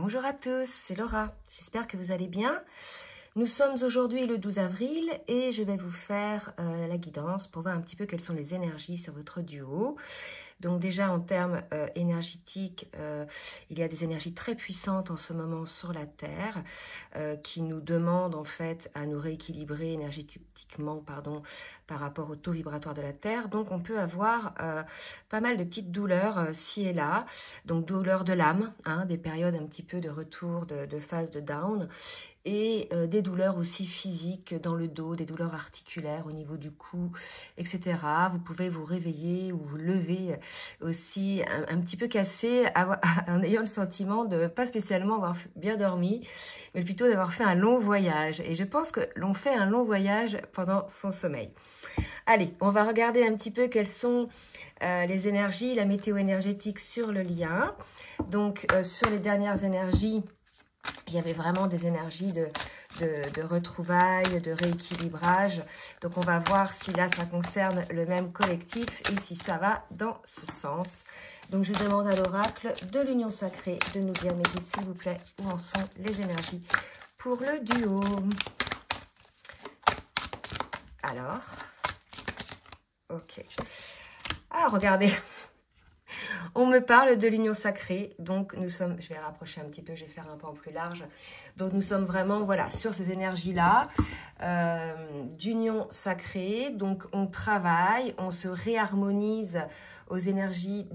Bonjour à tous, c'est Laura. J'espère que vous allez bien. Nous sommes aujourd'hui le 12 avril et je vais vous faire la guidance pour voir un petit peu quelles sont les énergies sur votre duo. Donc déjà en termes énergétiques, il y a des énergies très puissantes en ce moment sur la Terre qui nous demandent en fait à nous rééquilibrer énergétiquement par rapport au taux vibratoire de la Terre. Donc on peut avoir pas mal de petites douleurs ci et là, donc douleurs de l'âme, des périodes un petit peu de retour, de phase de down, et des douleurs aussi physiques dans le dos, des douleurs articulaires au niveau du cou, etc. Vous pouvez vous réveiller ou vous lever aussi un petit peu cassé en ayant le sentiment de pas spécialement avoir bien dormi, mais plutôt d'avoir fait un long voyage. Et je pense que l'on fait un long voyage pendant son sommeil. Allez, on va regarder un petit peu quelles sont les énergies, la météo énergétique sur le lien. Donc, sur les dernières énergies, il y avait vraiment des énergies de retrouvailles, de rééquilibrage. Donc, on va voir si là, ça concerne le même collectif et si ça va dans ce sens. Donc, je demande à l'oracle de l'union sacrée de nous dire, mes guides, s'il vous plaît, où en sont les énergies pour le duo. Alors, ok. Alors, regardez. On me parle de l'union sacrée, donc nous sommes, je vais rapprocher un petit peu, je vais faire un pan plus large. Donc nous sommes vraiment, voilà, sur ces énergies-là, d'union sacrée. Donc on travaille, on se réharmonise aux énergies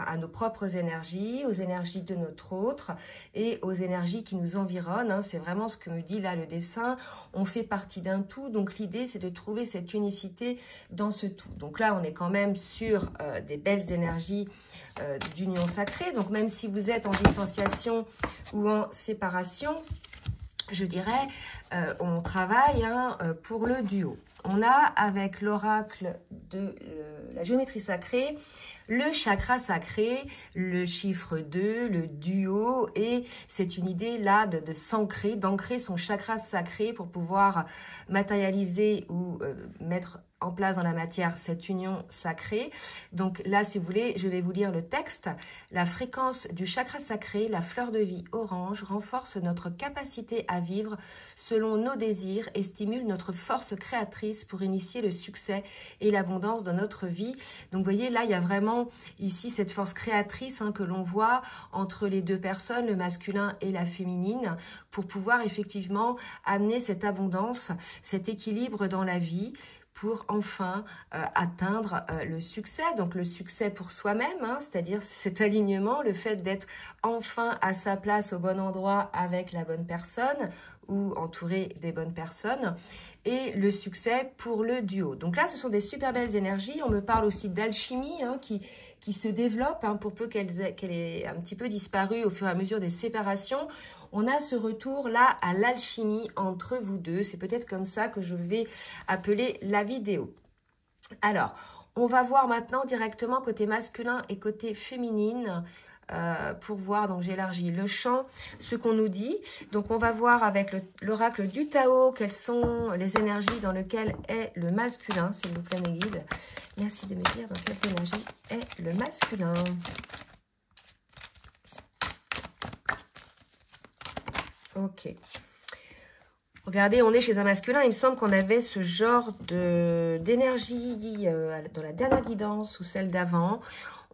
à nos propres énergies, aux énergies de notre autre et aux énergies qui nous environnent. C'est vraiment ce que me dit là le dessin. On fait partie d'un tout, donc l'idée c'est de trouver cette unicité dans ce tout. Donc là on est quand même sur des belles énergies d'union sacrée. Donc même si vous êtes en distanciation ou en séparation, je dirais, on travaille pour le duo. On a avec l'oracle de la géométrie sacrée, le chakra sacré, le chiffre 2, le duo, et c'est une idée là de s'ancrer, d'ancrer son chakra sacré pour pouvoir matérialiser ou mettre en place dans la matière cette union sacrée. Donc là, si vous voulez, je vais vous lire le texte. La fréquence du chakra sacré, la fleur de vie orange, renforce notre capacité à vivre selon nos désirs et stimule notre force créatrice pour initier le succès et l'abondance dans notre vie. Donc vous voyez, là, il y a vraiment ici cette force créatrice que l'on voit entre les deux personnes, le masculin et la féminine, pour pouvoir effectivement amener cette abondance, cet équilibre dans la vie, pour enfin atteindre le succès. Donc le succès pour soi-même, c'est-à-dire cet alignement, le fait d'être enfin à sa place au bon endroit avec la bonne personne ou entouré des bonnes personnes, et le succès pour le duo. Donc là, ce sont des super belles énergies. On me parle aussi d'alchimie qui se développe, pour peu qu'elle ait un petit peu disparu au fur et à mesure des séparations. On a ce retour là à l'alchimie entre vous deux. C'est peut-être comme ça que je vais appeler la vidéo. Alors, on va voir maintenant directement côté masculin et côté féminine. Pour voir, donc j'élargis le champ, ce qu'on nous dit. Donc on va voir avec l'oracle du Tao quelles sont les énergies dans lesquelles est le masculin, s'il vous plaît mes guides. Merci de me dire dans quelles énergies est le masculin. Ok. Regardez, on est chez un masculin. Il me semble qu'on avait ce genre d'énergie dans la dernière guidance ou celle d'avant.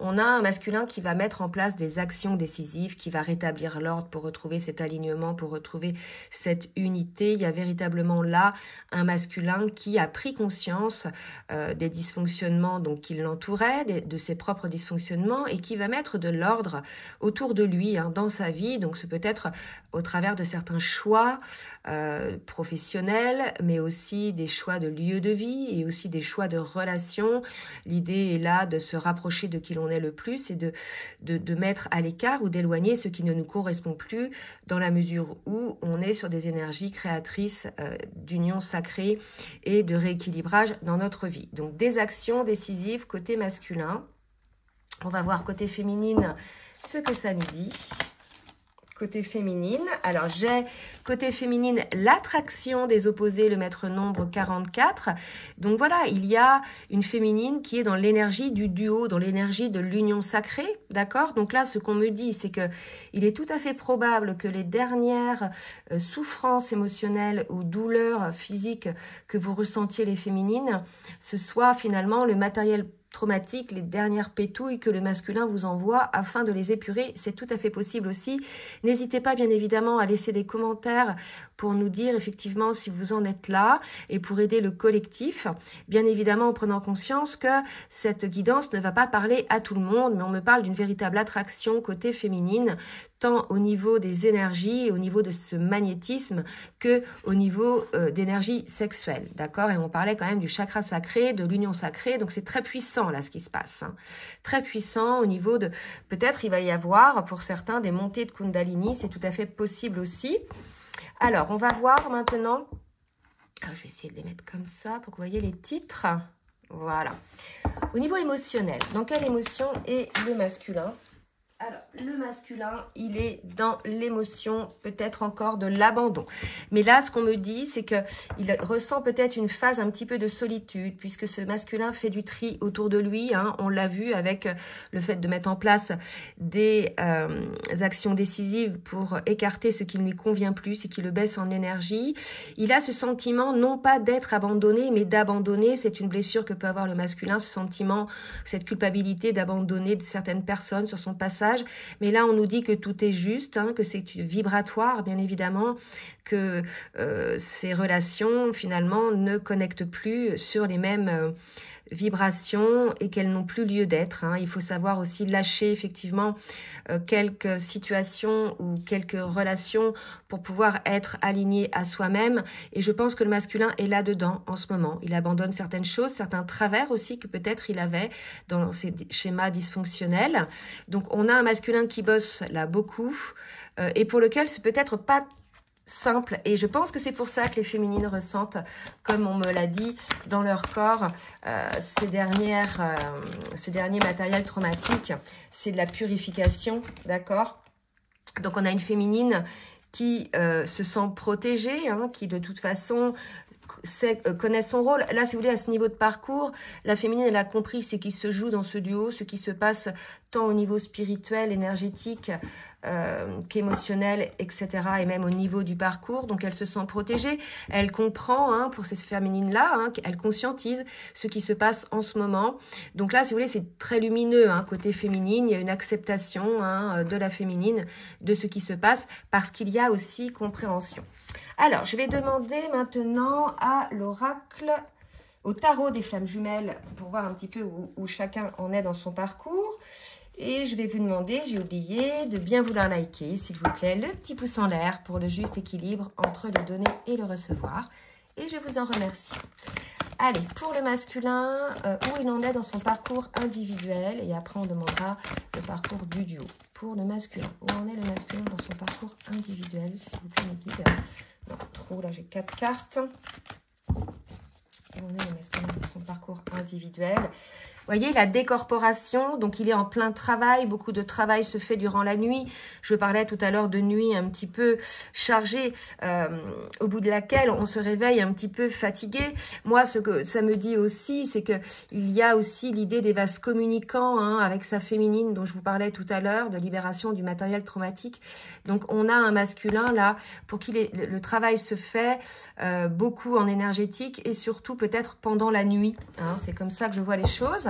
On a un masculin qui va mettre en place des actions décisives, qui va rétablir l'ordre pour retrouver cet alignement, pour retrouver cette unité. Il y a véritablement là un masculin qui a pris conscience des dysfonctionnements qui l'entouraient, de ses propres dysfonctionnements, et qui va mettre de l'ordre autour de lui, dans sa vie. Donc c'est peut-être au travers de certains choix professionnels, mais aussi des choix de lieu de vie et aussi des choix de relations. L'idée est là de se rapprocher de qui l'on est le plus et de mettre à l'écart ou d'éloigner ce qui ne nous correspond plus, dans la mesure où on est sur des énergies créatrices d'union sacrée et de rééquilibrage dans notre vie. Donc des actions décisives côté masculin. On va voir côté féminine ce que ça nous dit. côté féminine. Alors, j'ai côté féminine l'attraction des opposés, le maître nombre 44. Donc voilà, il y a une féminine qui est dans l'énergie du duo, dans l'énergie de l'union sacrée, d'accord? Donc là, ce qu'on me dit, c'est que il est tout à fait probable que les dernières souffrances émotionnelles ou douleurs physiques que vous ressentiez les féminines, ce soit finalement le matériel traumatique, les dernières pétouilles que le masculin vous envoie afin de les épurer. C'est tout à fait possible aussi. N'hésitez pas bien évidemment à laisser des commentaires pour nous dire effectivement si vous en êtes là et pour aider le collectif. Bien évidemment en prenant conscience que cette guidance ne va pas parler à tout le monde, mais on me parle d'une véritable attraction côté féminine, tant au niveau des énergies, au niveau de ce magnétisme, que au niveau d'énergie sexuelle, d'accord? Et on parlait quand même du chakra sacré, de l'union sacrée, donc c'est très puissant là ce qui se passe, hein. Très puissant au niveau de, peut-être il va y avoir pour certains des montées de Kundalini, c'est tout à fait possible aussi. Alors on va voir maintenant, alors, je vais essayer de les mettre comme ça pour que vous voyez les titres, voilà. Au niveau émotionnel, dans quelle émotion est le masculin? Alors, le masculin, il est dans l'émotion, peut-être encore de l'abandon. Mais là, ce qu'on me dit, c'est qu'il ressent peut-être une phase un petit peu de solitude, puisque ce masculin fait du tri autour de lui. Hein, on l'a vu avec le fait de mettre en place des actions décisives pour écarter ce qui ne lui convient plus et qui le baisse en énergie. Il a ce sentiment, non pas d'être abandonné, mais d'abandonner. C'est une blessure que peut avoir le masculin, ce sentiment, cette culpabilité d'abandonner certaines personnes sur son passage. Mais là, on nous dit que tout est juste, hein, que c'est vibratoire, bien évidemment, que ces relations, finalement, ne connectent plus sur les mêmes vibrations et qu'elles n'ont plus lieu d'être, hein. Il faut savoir aussi lâcher, effectivement, quelques situations ou quelques relations pour pouvoir être aligné à soi-même. Et je pense que le masculin est là-dedans en ce moment. Il abandonne certaines choses, certains travers aussi que peut-être il avait dans ses schémas dysfonctionnels. Donc, on a un masculin qui bosse là beaucoup et pour lequel c'est peut-être pas simple, et je pense que c'est pour ça que les féminines ressentent, comme on me l'a dit, dans leur corps, ce dernier matériel traumatique, c'est de la purification, d'accord? Donc on a une féminine qui se sent protégée, hein, qui de toute façon connaît son rôle. Là, si vous voulez, à ce niveau de parcours, la féminine, elle a compris ce qui se joue dans ce duo, ce qui se passe tant au niveau spirituel, énergétique, qu'émotionnel, etc. et même au niveau du parcours. Donc, elle se sent protégée. Elle comprend, hein, pour ces féminines-là, hein, elle conscientise ce qui se passe en ce moment. Donc là, si vous voulez, c'est très lumineux, hein, côté féminine. Il y a une acceptation, hein, de la féminine, de ce qui se passe, parce qu'il y a aussi compréhension. Alors, je vais demander maintenant à l'oracle, au tarot des flammes jumelles, pour voir un petit peu où chacun en est dans son parcours. Et je vais vous demander, j'ai oublié, de bien vouloir liker, s'il vous plaît, le petit pouce en l'air pour le juste équilibre entre le donner et le recevoir. Et je vous en remercie. Allez, pour le masculin, où il en est dans son parcours individuel. Et après, on demandera le parcours du duo. Pour le masculin, où en est le masculin dans son parcours individuel, s'il vous plaît, mes guides. Non, trop, là, j'ai 4 cartes. Où en est le masculin dans son parcours individuel? Vous voyez, la décorporation, donc il est en plein travail, beaucoup de travail se fait durant la nuit. Je parlais tout à l'heure de nuit un petit peu chargée, au bout de laquelle on se réveille un petit peu fatigué. Moi, ce que ça me dit aussi, c'est que il y a aussi l'idée des vases communicants, hein, avec sa féminine dont je vous parlais tout à l'heure, de libération du matériel traumatique. Donc, on a un masculin là pour qui le travail se fait beaucoup en énergétique et surtout peut-être pendant la nuit, hein. C'est comme ça que je vois les choses.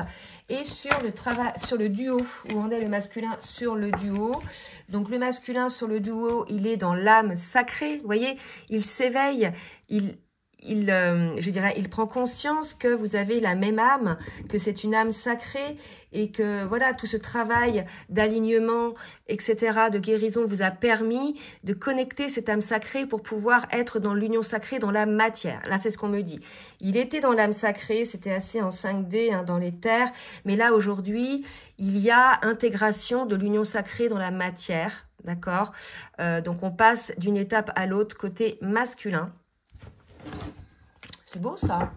Et sur le travail, sur le duo, où on est le masculin sur le duo. Donc le masculin sur le duo, il est dans l'âme sacrée. Vous voyez, il s'éveille, je dirais, il prend conscience que vous avez la même âme, que c'est une âme sacrée et que voilà, tout ce travail d'alignement, etc., de guérison vous a permis de connecter cette âme sacrée pour pouvoir être dans l'union sacrée, dans la matière. Là, c'est ce qu'on me dit. Il était dans l'âme sacrée, c'était assez en 5D, hein, dans les terres, mais là, aujourd'hui, il y a intégration de l'union sacrée dans la matière, d'accord? Donc, on passe d'une étape à l'autre côté masculin. C'est beau, ça.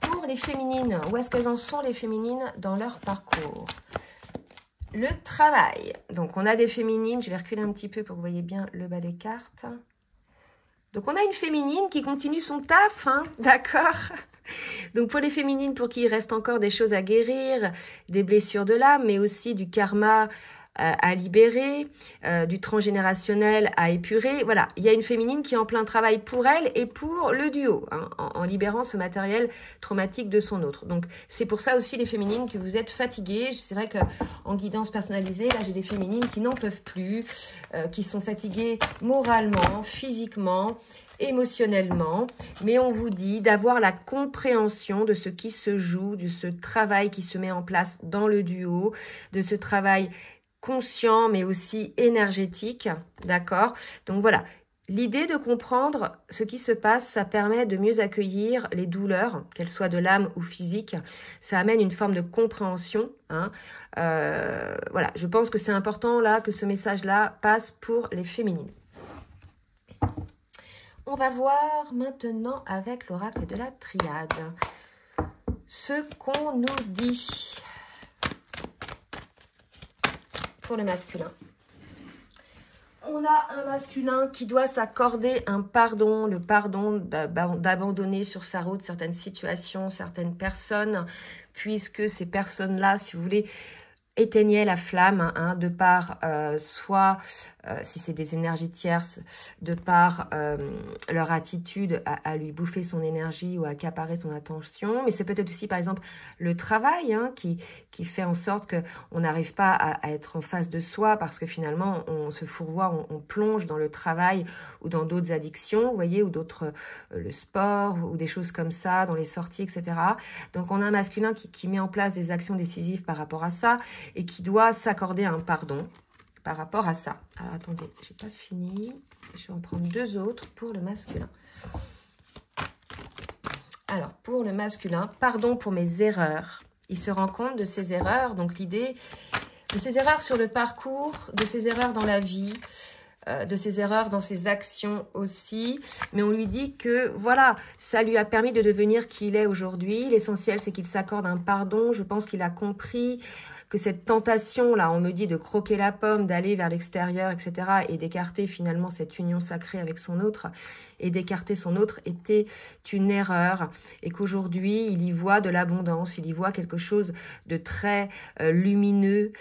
Pour les féminines, où est-ce qu'elles en sont, les féminines, dans leur parcours? le travail. Donc, on a des féminines. Je vais reculer un petit peu pour que vous voyez bien le bas des cartes. Donc, on a une féminine qui continue son taf, hein, d'accord? Donc, pour les féminines, pour qui il reste encore des choses à guérir, des blessures de l'âme, mais aussi du karma à libérer, du transgénérationnel à épurer. Voilà, il y a une féminine qui est en plein travail pour elle et pour le duo, hein, en libérant ce matériel traumatique de son autre. Donc, c'est pour ça aussi, les féminines, que vous êtes fatiguées. C'est vrai qu'en guidance personnalisée, là, j'ai des féminines qui n'en peuvent plus, qui sont fatiguées moralement, physiquement, émotionnellement, mais on vous dit d'avoir la compréhension de ce qui se joue, de ce travail qui se met en place dans le duo, de ce travail conscient mais aussi énergétique, d'accord? Donc voilà, l'idée de comprendre ce qui se passe, ça permet de mieux accueillir les douleurs, qu'elles soient de l'âme ou physiques. Ça amène une forme de compréhension, hein. Voilà, je pense que c'est important là que ce message-là passe pour les féminines. On va voir maintenant avec l'oracle de la triade ce qu'on nous dit pour le masculin. On a un masculin qui doit s'accorder un pardon, le pardon d'abandonner sur sa route certaines situations, certaines personnes, puisque ces personnes-là, si vous voulez, éteignaient la flamme, hein, de par soit, si c'est des énergies tierces, de par leur attitude à lui bouffer son énergie ou à accaparer son attention. Mais c'est peut-être aussi, par exemple, le travail, hein, qui fait en sorte qu'on n'arrive pas à être en face de soi parce que finalement, on se fourvoie, on plonge dans le travail ou dans d'autres addictions, vous voyez, ou d'autres, le sport ou des choses comme ça, dans les sorties, etc. Donc, on a un masculin qui met en place des actions décisives par rapport à ça et qui doit s'accorder un pardon par rapport à ça. Alors, attendez, j'ai pas fini. Je vais en prendre deux autres pour le masculin. Alors, pour le masculin, pardon pour mes erreurs. Il se rend compte de ses erreurs. Donc, l'idée de ses erreurs sur le parcours, de ses erreurs dans la vie, de ses erreurs dans ses actions aussi. Mais on lui dit que, voilà, ça lui a permis de devenir qui il est aujourd'hui. L'essentiel, c'est qu'il s'accorde un pardon. Je pense qu'il a compris que cette tentation-là, on me dit de croquer la pomme, d'aller vers l'extérieur, etc., et d'écarter finalement cette union sacrée avec son autre, et d'écarter son autre était une erreur, et qu'aujourd'hui, il y voit de l'abondance, il y voit quelque chose de très lumineux,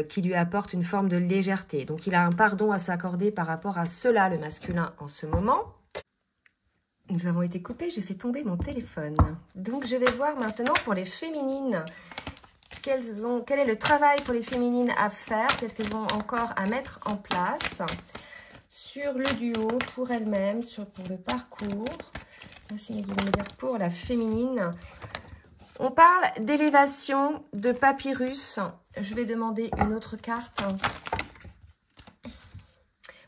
qui lui apporte une forme de légèreté. Donc, il a un pardon à s'accorder par rapport à cela, le masculin, en ce moment. Nous avons été coupés, j'ai fait tomber mon téléphone. Donc, je vais voir maintenant pour les féminines. Quel est le travail pour les féminines à faire, qu'elles ont encore à mettre en place sur le duo, pour elles-mêmes, pour le parcours. Merci de me dire pour la féminine. On parle d'élévation, de papyrus. Je vais demander une autre carte.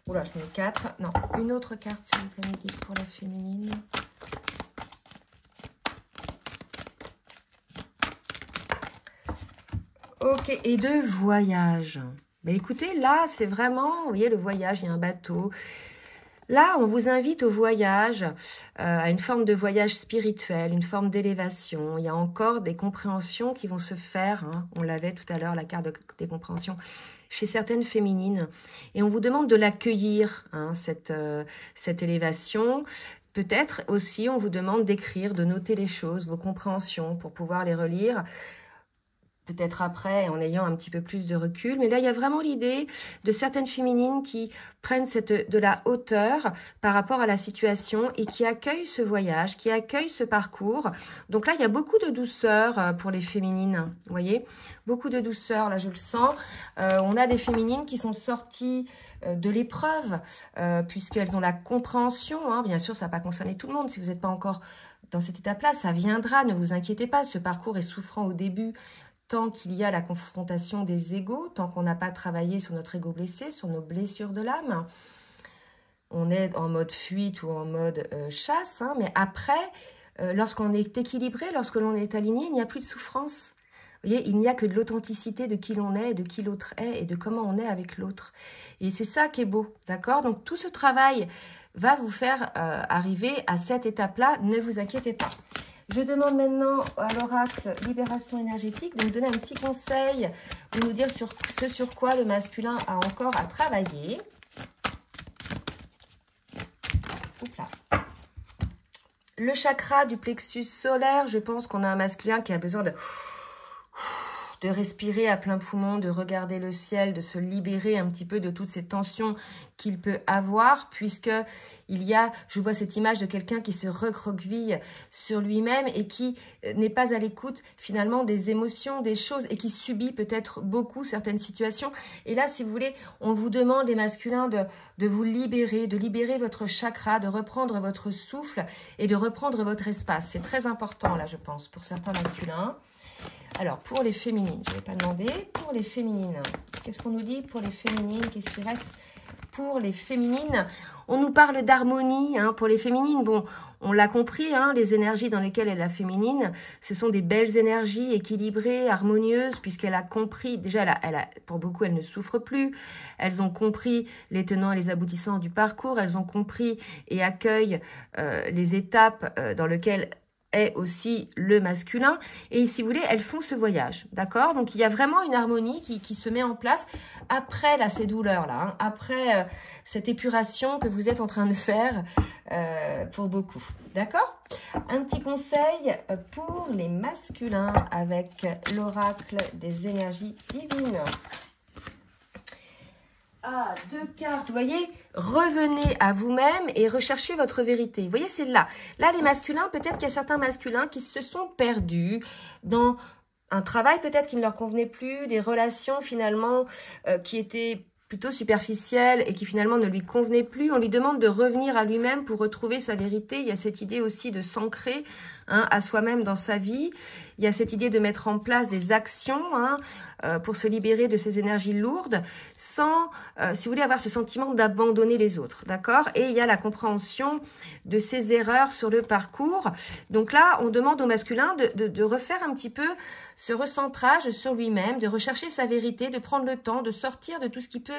Oula, je mets 4. Non, une autre carte, s'il vous plaît, mes guides, pour la féminine. Ok, et de voyage. Mais écoutez, là, c'est vraiment, vous voyez, le voyage, il y a un bateau. Là, on vous invite au voyage, à une forme de voyage spirituel, une forme d'élévation. Il y a encore des compréhensions qui vont se faire, hein. On l'avait tout à l'heure, la carte des compréhensions, chez certaines féminines. Et on vous demande de l'accueillir, hein, cette élévation. Peut-être aussi, on vous demande d'écrire, de noter les choses, vos compréhensions, pour pouvoir les relire. Peut-être après, en ayant un petit peu plus de recul. Mais là, il y a vraiment l'idée de certaines féminines qui prennent de la hauteur par rapport à la situation et qui accueillent ce voyage, qui accueillent ce parcours. Donc là, il y a beaucoup de douceur pour les féminines, vous voyez, beaucoup de douceur, là, je le sens. On a des féminines qui sont sorties de l'épreuve, puisqu'elles ont la compréhension, hein. Bien sûr, ça n'a pas concerné tout le monde. Si vous n'êtes pas encore dans cette étape-là, ça viendra, ne vous inquiétez pas. Ce parcours est souffrant au début, tant qu'il y a la confrontation des égos, tant qu'on n'a pas travaillé sur notre ego blessé, sur nos blessures de l'âme. On est en mode fuite ou en mode chasse, hein, mais après, lorsqu'on est équilibré, lorsque l'on est aligné, il n'y a plus de souffrance. Vous voyez, il n'y a que de l'authenticité de qui l'on est, de qui l'autre est et de comment on est avec l'autre. Et c'est ça qui est beau, d'accord? Donc tout ce travail va vous faire arriver à cette étape-là, ne vous inquiétez pas. Je demande maintenant à l'oracle Libération énergétique de nous donner un petit conseil, de nous dire ce sur quoi le masculin a encore à travailler. Oups là. Le chakra du plexus solaire, je pense qu'on a un masculin qui a besoin de respirer à plein poumon, de regarder le ciel, de se libérer un petit peu de toutes ces tensions qu'il peut avoir, puisque je vois cette image de quelqu'un qui se recroqueville sur lui-même et qui n'est pas à l'écoute finalement des émotions, des choses, et qui subit peut-être beaucoup certaines situations. Et là, si vous voulez, on vous demande, les masculins, de vous libérer, de libérer votre chakra, de reprendre votre souffle et de reprendre votre espace. C'est très important, là, je pense, pour certains masculins. Alors, pour les féminines, je ne vais pas demander. Pour les féminines, qu'est-ce qu'on nous dit pour les féminines? Qu'est-ce qui reste pour les féminines? On nous parle d'harmonie pour les féminines. Bon, on l'a compris, les énergies dans lesquelles est la féminine, ce sont des belles énergies équilibrées, harmonieuses, puisqu'elle a compris, déjà, pour beaucoup, elle ne souffre plus. Elles ont compris les tenants et les aboutissants du parcours. Elles ont compris et accueillent les étapes dans lesquelles est aussi le masculin, et si vous voulez, elles font ce voyage, d'accord? Donc il y a vraiment une harmonie qui se met en place après là, ces douleurs-là, après cette épuration que vous êtes en train de faire pour beaucoup, d'accord? Un petit conseil pour les masculins avec l'oracle des énergies divines. Ah, 2 cartes, vous voyez, revenez à vous-même et recherchez votre vérité. Vous voyez, c'est là. Là, les masculins, peut-être qu'il y a certains masculins qui se sont perdus dans un travail peut-être qui ne leur convenait plus, des relations finalement qui étaient plutôt superficielles et qui finalement ne lui convenaient plus. On lui demande de revenir à lui-même pour retrouver sa vérité. Il y a cette idée aussi de s'ancrer à soi-même dans sa vie. Il y a cette idée de mettre en place des actions pour se libérer de ces énergies lourdes sans, si vous voulez, avoir ce sentiment d'abandonner les autres, d'accord? Et il y a la compréhension de ces erreurs sur le parcours. Donc là, on demande au masculin de refaire un petit peu ce recentrage sur lui-même, de rechercher sa vérité, de prendre le temps, de sortir de tout ce qui peut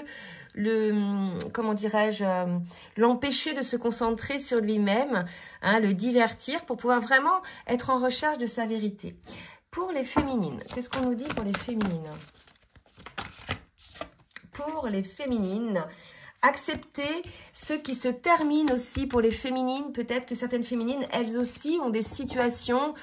l'empêcher de se concentrer sur lui-même, le divertir pour pouvoir vraiment être en recherche de sa vérité. Pour les féminines, qu'est-ce qu'on nous dit pour les féminines? Pour les féminines, accepter ce qui se termine aussi pour les féminines. Peut-être que certaines féminines, elles aussi, ont des situations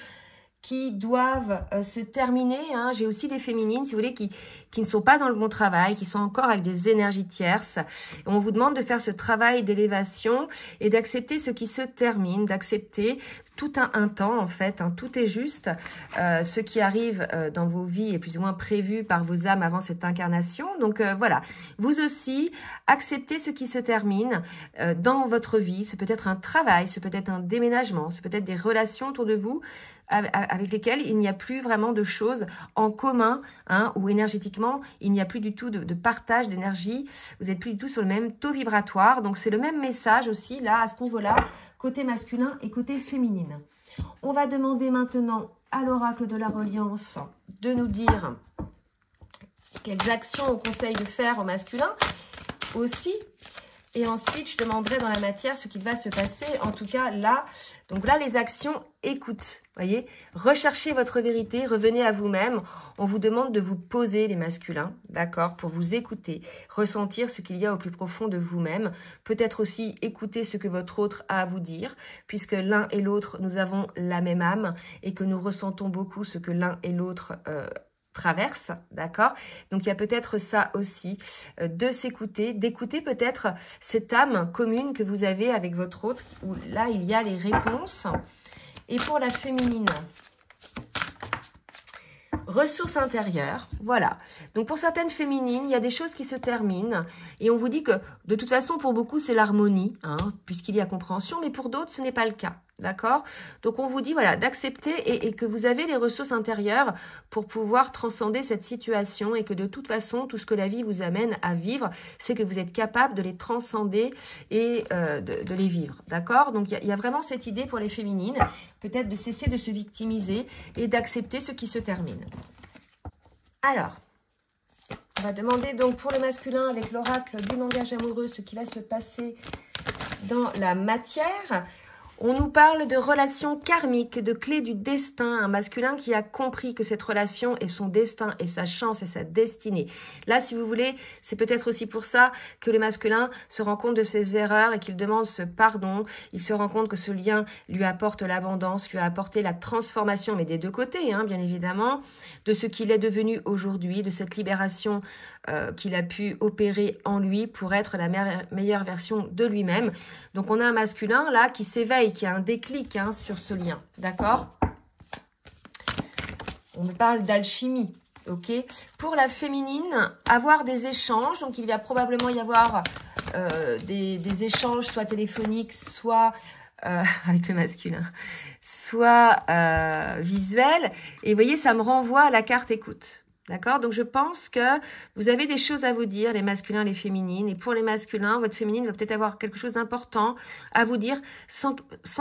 qui doivent se terminer. J'ai aussi des féminines, si vous voulez, qui ne sont pas dans le bon travail, qui sont encore avec des énergies tierces. Et on vous demande de faire ce travail d'élévation et d'accepter ce qui se termine, d'accepter tout un temps, en fait. Tout est juste. Ce qui arrive dans vos vies est plus ou moins prévu par vos âmes avant cette incarnation. Donc voilà, vous aussi, acceptez ce qui se termine dans votre vie. C'est peut-être un travail, c'est peut-être un déménagement, c'est peut-être des relations autour de vous avec lesquelles il n'y a plus vraiment de choses en commun, ou énergétiquement, il n'y a plus du tout de partage d'énergie, vous n'êtes plus du tout sur le même taux vibratoire, donc c'est le même message aussi, là, à ce niveau-là, côté masculin et côté féminine. On va demander maintenant à l'oracle de la reliance de nous dire quelles actions on conseille de faire au masculin aussi. Et ensuite, je demanderai dans la matière ce qui va se passer, en tout cas là. Donc là, les actions, écoute, voyez, recherchez votre vérité, revenez à vous-même. On vous demande de vous poser, les masculins, d'accord, pour vous écouter, ressentir ce qu'il y a au plus profond de vous-même. Peut-être aussi écouter ce que votre autre a à vous dire, puisque l'un et l'autre, nous avons la même âme et que nous ressentons beaucoup ce que l'un et l'autre traverse, d'accord? Donc il y a peut-être ça aussi, de s'écouter, d'écouter peut-être cette âme commune que vous avez avec votre autre, où là il y a les réponses. Et pour la féminine, ressources intérieures, voilà. Donc pour certaines féminines, il y a des choses qui se terminent et on vous dit que de toute façon pour beaucoup c'est l'harmonie, puisqu'il y a compréhension, mais pour d'autres ce n'est pas le cas. D'accord? Donc, on vous dit, voilà, d'accepter et que vous avez les ressources intérieures pour pouvoir transcender cette situation et que de toute façon, tout ce que la vie vous amène à vivre, c'est que vous êtes capable de les transcender et de les vivre. D'accord? Donc, il y a vraiment cette idée pour les féminines, peut-être de cesser de se victimiser et d'accepter ce qui se termine. Alors, on va demander donc pour le masculin avec l'oracle du langage amoureux ce qui va se passer dans la matière. On nous parle de relations karmiques, de clés du destin, un masculin qui a compris que cette relation est son destin et sa chance et sa destinée. Là, si vous voulez, c'est peut-être aussi pour ça que le masculin se rend compte de ses erreurs et qu'il demande ce pardon. Il se rend compte que ce lien lui apporte l'abondance, lui a apporté la transformation, mais des deux côtés, hein, bien évidemment, de ce qu'il est devenu aujourd'hui, de cette libération qu'il a pu opérer en lui pour être la meilleure version de lui-même. Donc, on a un masculin là qui s'éveille, qui a un déclic hein, sur ce lien, d'accord? On me parle d'alchimie, ok? Pour la féminine, avoir des échanges, donc il va probablement y avoir des échanges, soit téléphoniques, soit avec le masculin, soit visuels. Et vous voyez, ça me renvoie à la carte écoute. D'accord? Donc, je pense que vous avez des choses à vous dire, les masculins, les féminines. Et pour les masculins, votre féminine va peut-être avoir quelque chose d'important à vous dire sans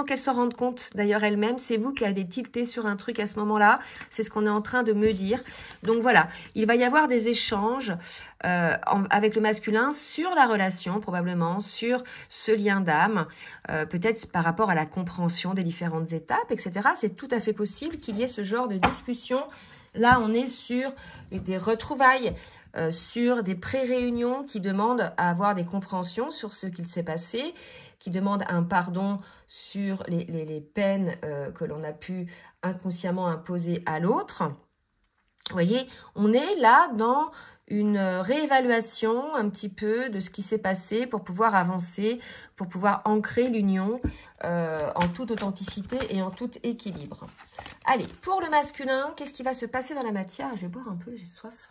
qu'elle s'en rende compte. D'ailleurs, elle-même, c'est vous qui avez tilté sur un truc à ce moment-là. C'est ce qu'on est en train de me dire. Donc, voilà. Il va y avoir des échanges avec le masculin sur la relation, probablement, sur ce lien d'âme. Peut-être par rapport à la compréhension des différentes étapes, etc. C'est tout à fait possible qu'il y ait ce genre de discussion. Là, on est sur des retrouvailles, sur des pré-réunions qui demandent à avoir des compréhensions sur ce qu'il s'est passé, qui demandent un pardon sur les peines que l'on a pu inconsciemment imposer à l'autre. Vous voyez, on est là dans une réévaluation un petit peu de ce qui s'est passé pour pouvoir avancer, pour pouvoir ancrer l'union en toute authenticité et en tout équilibre. Allez, pour le masculin, qu'est-ce qui va se passer dans la matière? Je vais boire un peu, j'ai soif.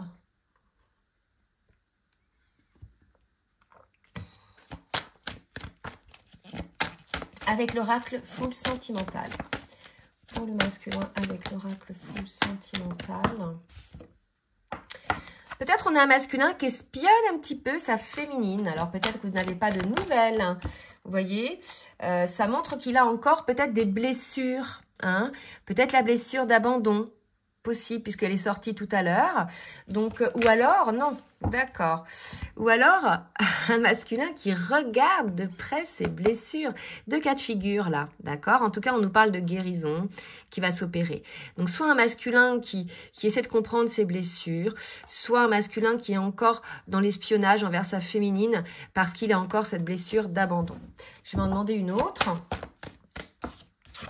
Avec l'oracle full sentimental. Pour le masculin, avec l'oracle full sentimental. Peut-être on a un masculin qui espionne un petit peu sa féminine. Alors peut-être que vous n'avez pas de nouvelles. Vous voyez, ça montre qu'il a encore peut-être des blessures. Hein, peut-être la blessure d'abandon. Possible puisqu'elle est sortie tout à l'heure. Donc, ou alors, non, d'accord. Ou alors, un masculin qui regarde de près ses blessures. Deux cas de figure là, d'accord? En tout cas, on nous parle de guérison qui va s'opérer. Donc, soit un masculin qui essaie de comprendre ses blessures, soit un masculin qui est encore dans l'espionnage envers sa féminine parce qu'il a encore cette blessure d'abandon. Je vais en demander une autre.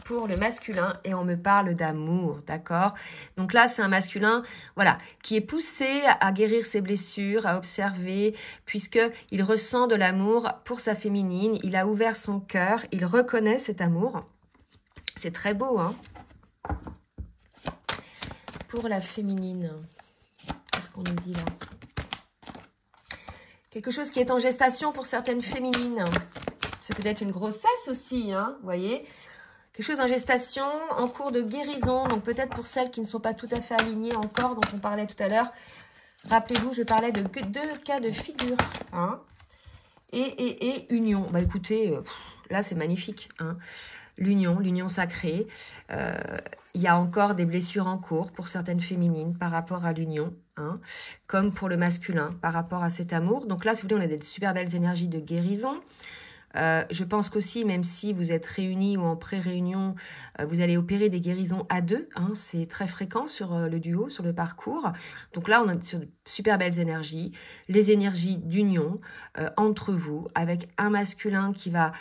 Pour le masculin et on me parle d'amour, d'accord? Donc là, c'est un masculin, voilà, qui est poussé à guérir ses blessures, à observer, puisqu'il ressent de l'amour pour sa féminine, il a ouvert son cœur, il reconnaît cet amour. C'est très beau, hein? Pour la féminine, qu'est-ce qu'on nous dit là? Quelque chose qui est en gestation pour certaines féminines. C'est peut-être une grossesse aussi, hein, vous voyez? Quelque chose en gestation, en cours de guérison. Donc peut-être pour celles qui ne sont pas tout à fait alignées encore, dont on parlait tout à l'heure. Rappelez-vous, je parlais de deux cas de figure. Hein, et union. Bah écoutez, là c'est magnifique. Hein, l'union sacrée. Il y a encore des blessures en cours pour certaines féminines par rapport à l'union. Hein, comme pour le masculin par rapport à cet amour. Donc là, si vous voulez, on a des super belles énergies de guérison. Je pense qu'aussi, même si vous êtes réunis ou en pré-réunion, vous allez opérer des guérisons à deux. Hein, c'est très fréquent sur le duo, sur le parcours. Donc là, on a sur de super belles énergies. Les énergies d'union entre vous, avec un masculin qui va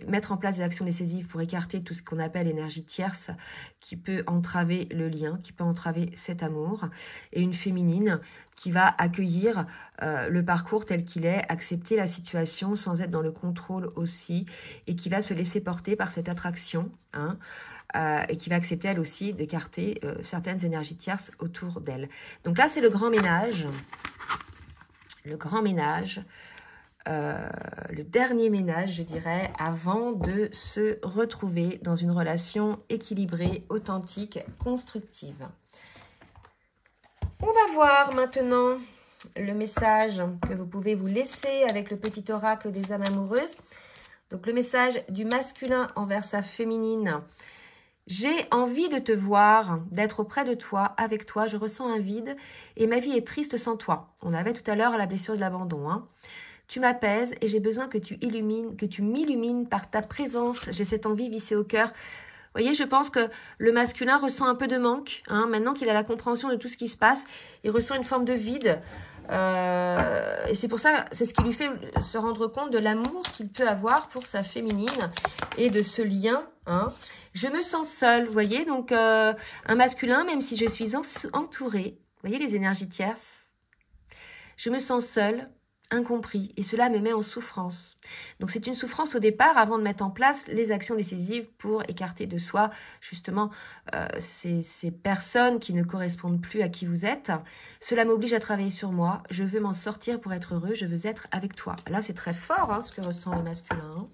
mettre en place des actions décisives pour écarter tout ce qu'on appelle énergie tierce, qui peut entraver le lien, qui peut entraver cet amour. Et une féminine qui va accueillir le parcours tel qu'il est, accepter la situation sans être dans le contrôle aussi, et qui va se laisser porter par cette attraction, hein, et qui va accepter elle aussi d'écarter certaines énergies tierces autour d'elle. Donc là, c'est le grand ménage. Le grand ménage. Le dernier ménage, je dirais, avant de se retrouver dans une relation équilibrée, authentique, constructive. On va voir maintenant le message que vous pouvez vous laisser avec le petit oracle des âmes amoureuses. Donc le message du masculin envers sa féminine. J'ai envie de te voir, d'être auprès de toi, avec toi. Je ressens un vide et ma vie est triste sans toi. On avait tout à l'heure la blessure de l'abandon. Hein. Tu m'apaises et j'ai besoin que tu m'illumines par ta présence. J'ai cette envie vissée au cœur. Vous voyez, je pense que le masculin ressent un peu de manque. Hein, maintenant qu'il a la compréhension de tout ce qui se passe, il ressent une forme de vide. Et c'est pour ça, c'est ce qui lui fait se rendre compte de l'amour qu'il peut avoir pour sa féminine et de ce lien. Hein. Je me sens seule, vous voyez, donc un masculin, même si je suis entourée, vous voyez les énergies tierces, je me sens seule, incompris, et cela me met en souffrance. Donc c'est une souffrance au départ avant de mettre en place les actions décisives pour écarter de soi justement ces personnes qui ne correspondent plus à qui vous êtes. Cela m'oblige à travailler sur moi, je veux m'en sortir pour être heureux, je veux être avec toi. Là c'est très fort hein, ce que ressent le masculin.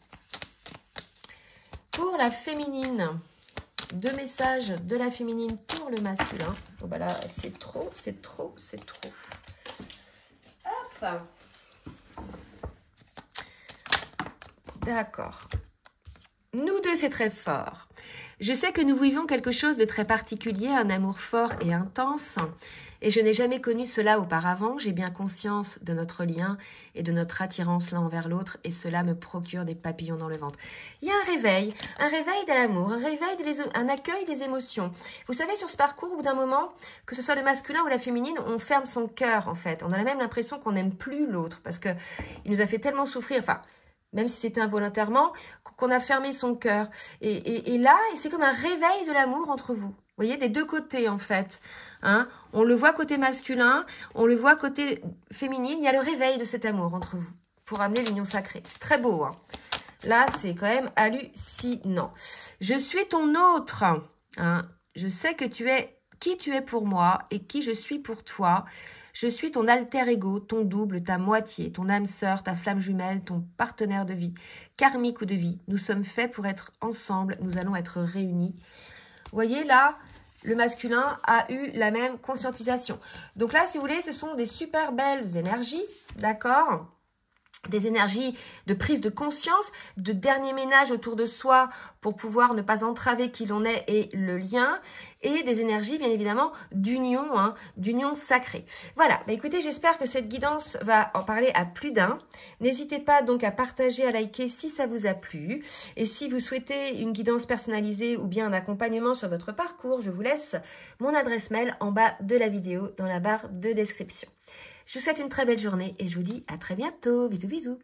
Pour la féminine, 2 messages de la féminine pour le masculin. Bon bah là c'est trop, c'est trop, c'est trop. Hop. D'accord. Nous deux, c'est très fort. Je sais que nous vivons quelque chose de très particulier, un amour fort et intense. Et je n'ai jamais connu cela auparavant. J'ai bien conscience de notre lien et de notre attirance l'un envers l'autre. Et cela me procure des papillons dans le ventre. Il y a un réveil de l'amour, un accueil des émotions. Vous savez, sur ce parcours, au bout d'un moment, que ce soit le masculin ou la féminine, on ferme son cœur, en fait. On a même l'impression qu'on n'aime plus l'autre parce qu'il nous a fait tellement souffrir. Enfin, même si c'était involontairement, qu'on a fermé son cœur. Et là, c'est comme un réveil de l'amour entre vous. Vous voyez, des deux côtés, en fait. Hein, on le voit côté masculin, on le voit côté féminine. Il y a le réveil de cet amour entre vous pour amener l'union sacrée. C'est très beau. Hein. Là, c'est quand même hallucinant. Je suis ton autre. Hein. Je sais que tu es qui tu es pour moi et qui je suis pour toi. Je suis ton alter ego, ton double, ta moitié, ton âme sœur, ta flamme jumelle, ton partenaire de vie, karmique ou de vie. Nous sommes faits pour être ensemble, nous allons être réunis. Vous voyez là, le masculin a eu la même conscientisation. Donc là, si vous voulez, ce sont des super belles énergies, d'accord ? Des énergies de prise de conscience, de dernier ménage autour de soi pour pouvoir ne pas entraver qui l'on est et le lien, et des énergies bien évidemment d'union, hein, d'union sacrée. Voilà, bah écoutez, j'espère que cette guidance va en parler à plus d'un. N'hésitez pas donc à partager, à liker si ça vous a plu. Et si vous souhaitez une guidance personnalisée ou bien un accompagnement sur votre parcours, je vous laisse mon adresse mail en bas de la vidéo dans la barre de description. Je vous souhaite une très belle journée et je vous dis à très bientôt. Bisous, bisous.